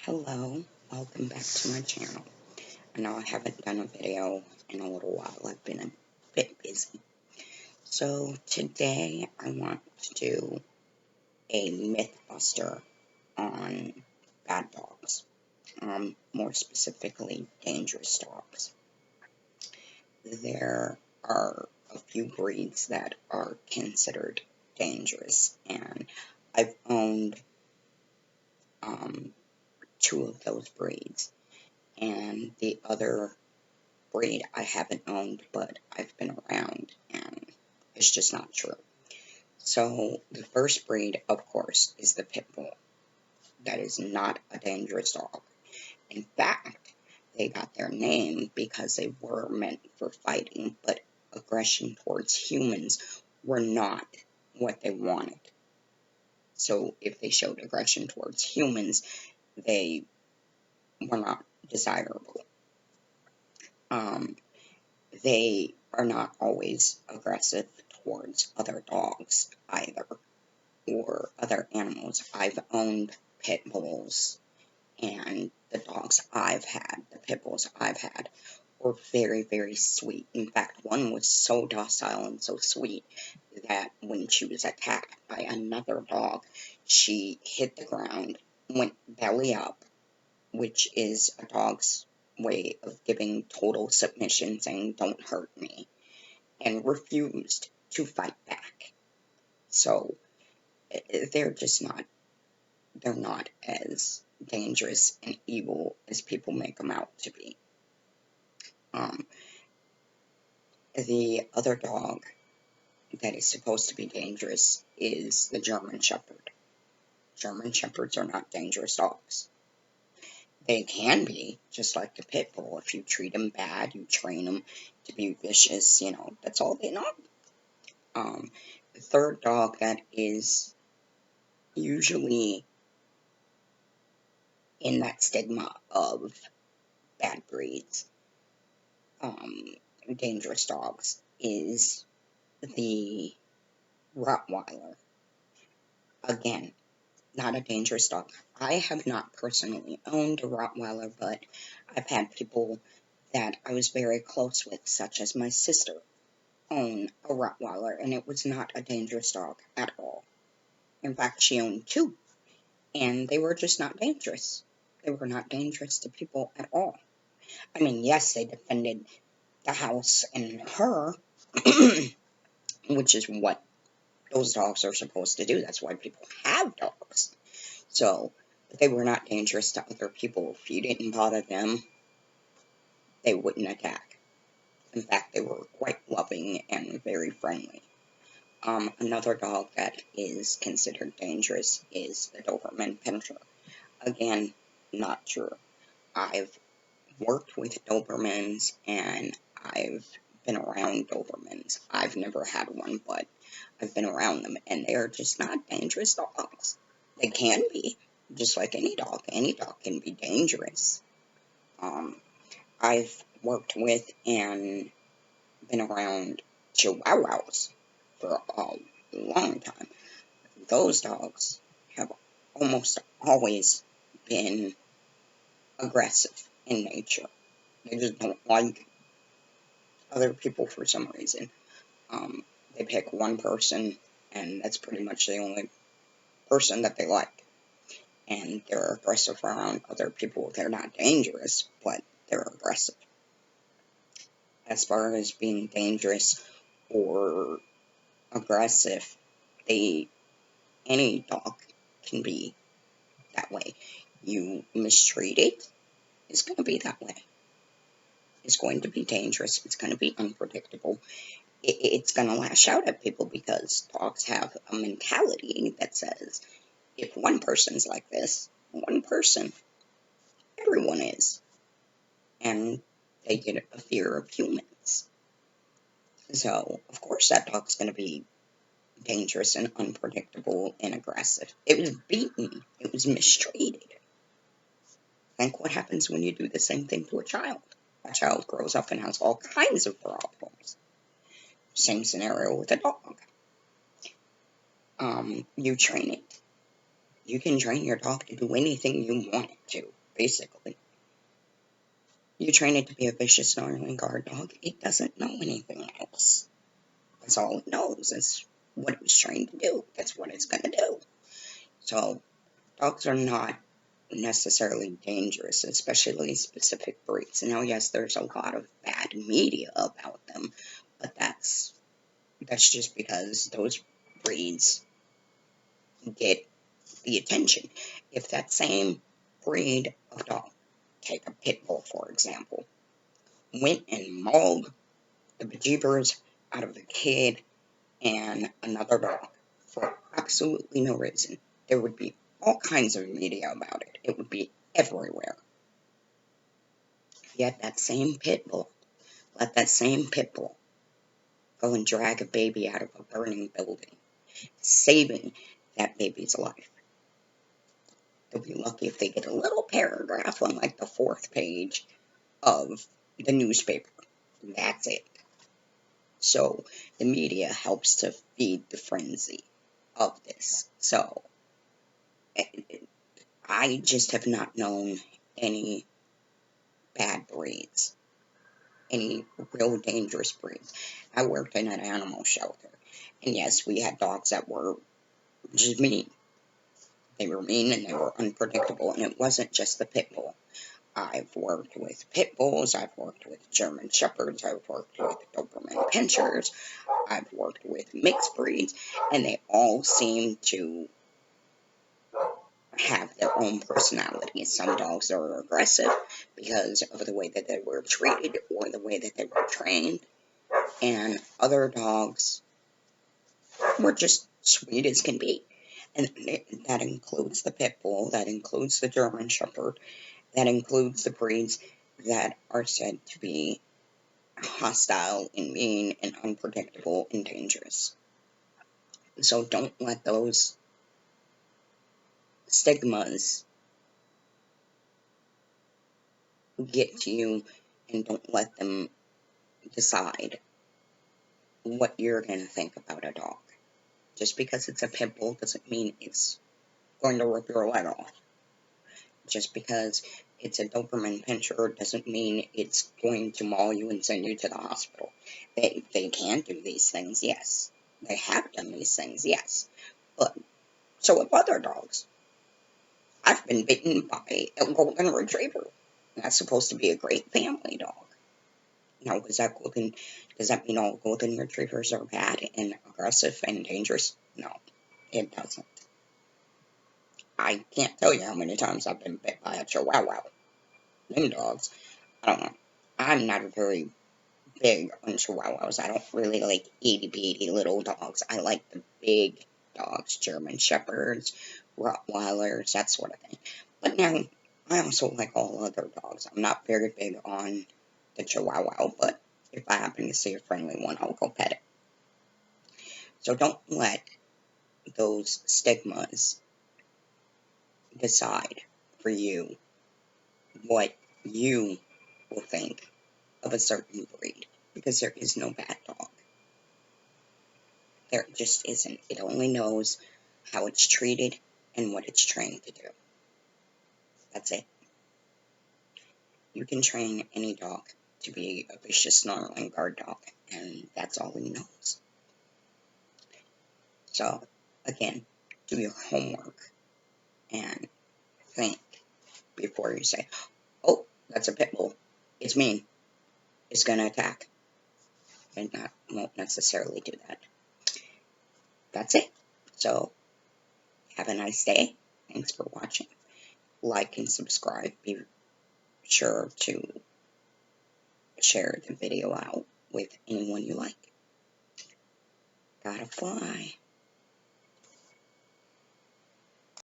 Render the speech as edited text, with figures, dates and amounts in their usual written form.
Hello, welcome back to my channel. I know I haven't done a video in a little while. I've been a bit busy. So today I want to do a Mythbuster on bad dogs. More specifically, dangerous dogs. There are a few breeds that are considered dangerous, and I've owned two of those breeds. And the other breed I haven't owned, but I've been around, and it's just not true. So the first breed, of course, is the Pit Bull. That is not a dangerous dog. In fact, they got their name because they were meant for fighting, but aggression towards humans were not what they wanted. So if they showed aggression towards humans, they were not desirable. They are not always aggressive towards other dogs either, or other animals. I've owned pit bulls, and the dogs I've had, the pit bulls I've had, were very, very sweet. In fact, one was so docile and so sweet that when she was attacked by another dog, she hit the ground, went belly up, which is a dog's way of giving total submission, saying, "Don't hurt me," and refused to fight back. So they're not as dangerous and evil as people make them out to be. The other dog that is supposed to be dangerous is the German Shepherd. German Shepherds are not dangerous dogs. They can be, just like the Pit Bull. If you treat them bad, you train them to be vicious, that's all they know. The third dog that is usually in that stigma of bad breeds, dangerous dogs, is the Rottweiler. Again, not a dangerous dog. I have not personally owned a Rottweiler, but I've had people that I was very close with, such as my sister, own a Rottweiler, and it was not a dangerous dog at all. In fact, she owned two, and they were just not dangerous. They were not dangerous to people at all. I mean, yes, they defended the house and her, which is what those dogs are supposed to do. That's why people have dogs. So, but they were not dangerous to other people. If you didn't bother them, they wouldn't attack. In fact, they were quite loving and very friendly. Another dog that is considered dangerous is the Doberman Pinscher. Again, not true. I've worked with Dobermans, and I've been around Dobermans. I've never had one, but I've been around them, and they're just not dangerous dogs. They can be, just like any dog. Any dog can be dangerous. I've worked with and been around Chihuahuas for a long time. Those dogs have almost always been aggressive in nature. They just don't like other people for some reason. They pick one person, and that's pretty much the only person that they like. And they're aggressive around other people. They're not dangerous, but they're aggressive. As far as being dangerous or aggressive, any dog can be that way. You mistreat it, it's going to be that way. It's going to be dangerous. It's going to be unpredictable. It's going to lash out at people because dogs have a mentality that says, if one person's like this, one person, everyone is. And they get a fear of humans. So, of course, that dog's going to be dangerous and unpredictable and aggressive. It was beaten. It was mistreated. Think what happens when you do the same thing to a child. A child grows up and has all kinds of problems. Same scenario with a dog. You train it. You can train your dog to do anything you want it to, basically. You train it to be a vicious, snarling guard dog, it doesn't know anything else. That's all it knows. That's what it was trained to do. That's what it's going to do. So, dogs are not necessarily dangerous, especially specific breeds. Now, yes, there's a lot of bad media about them, but that's just because those breeds get the attention. If that same breed of dog, take a pit bull for example, went and mauled the bejeebers out of a kid and another dog for absolutely no reason, there would be all kinds of media about it. It would be everywhere. Yet that same pit bull, let that same pit bull go and drag a baby out of a burning building, saving that baby's life. They'll be lucky if they get a little paragraph on like the 4th page of the newspaper. That's it. So the media helps to feed the frenzy of this. So I just have not known any bad breeds, any real dangerous breeds. I worked in an animal shelter, and yes, we had dogs that were just mean. They were mean and they were unpredictable, and it wasn't just the pit bull. I've worked with pit bulls, I've worked with German shepherds, I've worked with Doberman pinschers, I've worked with mixed breeds, and they all seem to have their own personalities. Some dogs are aggressive because of the way that they were treated or the way that they were trained, and other dogs were just sweet as can be. And that includes the pit bull, that includes the German shepherd, that includes the breeds that are said to be hostile and mean and unpredictable and dangerous. So don't let those stigmas get to you, and don't let them decide what you're going to think about a dog. Just because it's a pit bull doesn't mean it's going to rip your leg off. Just because it's a Doberman pinscher doesn't mean it's going to maul you and send you to the hospital. They can do these things, yes. They have done these things, yes. But so have other dogs. I've been bitten by a golden retriever. That's supposed to be a great family dog. Now, does that mean all golden retrievers are bad and aggressive and dangerous? No, it doesn't. I can't tell you how many times I've been bit by a Chihuahua. Them dogs, I don't know. I'm not very big on Chihuahuas. I don't really like itty-bitty little dogs. I like the big dogs, German Shepherds, Rottweilers, that sort of thing. But now, I also like all other dogs. I'm not very big on the Chihuahua, but if I happen to see a friendly one, I'll go pet it. So don't let those stigmas decide for you what you will think of a certain breed, because there is no bad dog. There just isn't. It only knows how it's treated and what it's trained to do. That's it. You can train any dog to be a vicious, snarling guard dog, and that's all he knows. So, again, do your homework and think before you say, oh, that's a pit bull. It's mean. It's going to attack. And that won't necessarily do that. That's it. So, have a nice day. Thanks for watching. Like and subscribe. Be sure to share the video out with anyone you like. Gotta fly.